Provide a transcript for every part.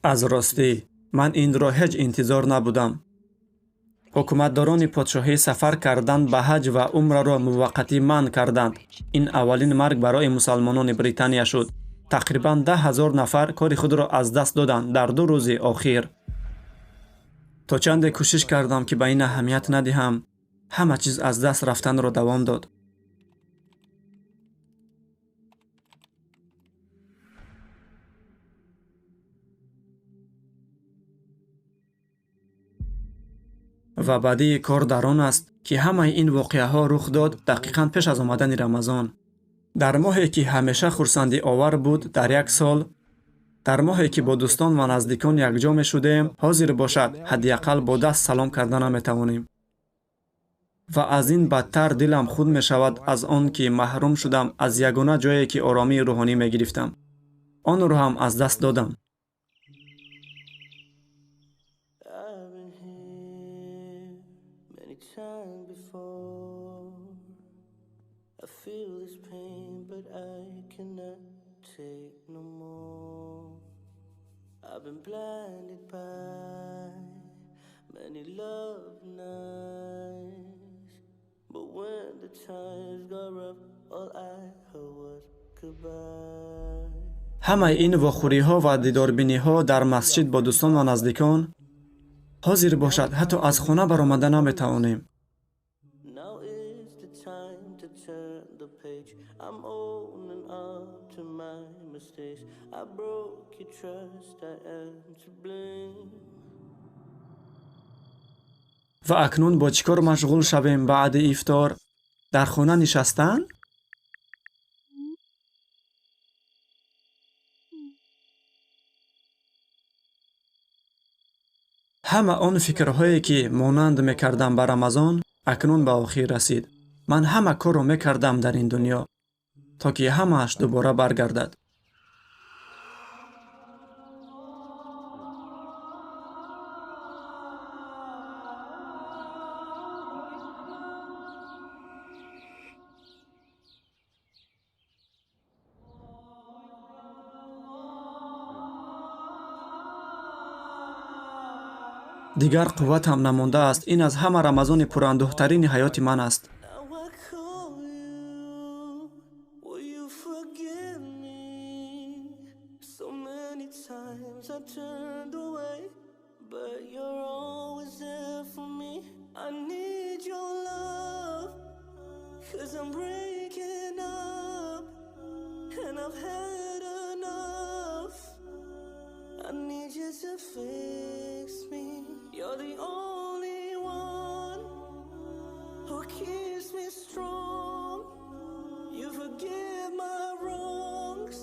از راستی من این را هیچ انتظار نبودم. حکومتداران پادشاهی سفر کردند به حج و عمره را موقتی منع کردند. این اولین مرگ برای مسلمانان بریتانیا شد. تقریباً 10,000 نفر کار خود را از دست دادند در 2 روز اخیر. تا چند کوشش کردم که به این اهمیت ندهم، همه چیز از دست رفتن را دوام داد. و بعدی کار در آن است که همه این واقعه ها رخ داد دقیقاً پیش از آمدن رمضان. در ماهی که همیشه خرسندی آور بود در یک سال، در ماهی که با دوستان و نزدیکان یکجا می شدیم، حاضر باشد حداقل با دست سلام کردن می توانیم. و از این بدتر دلم خود می شود از آن که محروم شدم از یگانه جایی که آرامی روحانی می گرفتم. آن را هم از دست دادم. I've been blinded by many love nights, but when the times got rough, all I heard was goodbye. همه این واخوری ها و دیداربینی ها در مسجد با دوستان و نزدیکان، حاضر باشد حتی از خانه برآمده نمی توانیم. Now is the time to turn the page. I'm owning up to my mistakes. I broke your trust, I am to blame. و اکنون با چیکار مشغول شویم بعد افطار؟ در خانه نشستن؟ همه آن فکرهایی که مانند میکردم بر رمضان اکنون به آخر رسید. من همه کار رو میکردم در این دنیا تا که همه‌اش دوباره برگردد. دیگر قوت هم نمانده است. این از همه رمضان پراندوه‌ترین حیات من است. Now I call you, will you forgive me? So many times I turned away, but you're always there for me. I need your love, 'cause I'm breaking up, and I've had enough. I need you to fix me. You're the only one who keeps me strong. You forgive my wrongs.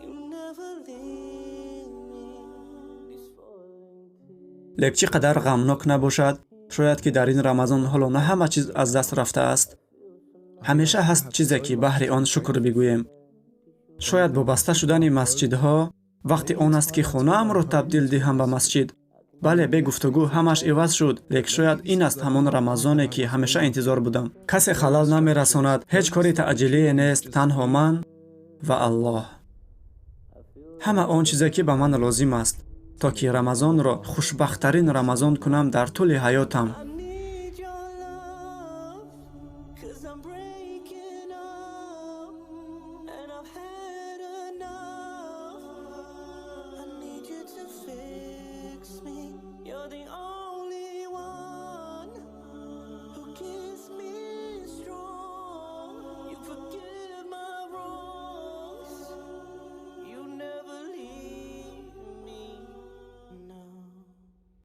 You never leave me. These falling tears. لیک چقدر غمناک نباشد. شاید که در این رمضان حالا نه همه چیز از دست رفته است. همیشه هست چیزی که بهر آن شکر بگوییم. شاید با بسته شدن مسجدها وقتی آن است که خانه‌ام را تبدیل دهم به مسجد. بله، به گفتگو همش عوض شد، لیک شاید این است همان رمضانی که همیشه انتظار بودم. کسی خلل نمی رساند، هیچ کاری تعجیلی نیست، تنها من و الله. همه آن چیزی که به من لازم است تا که رمضان را خوشبخت‌ترین رمضان کنم در طول حیاتم. I need your love, 'cause I'm breaking up, and I've had enough.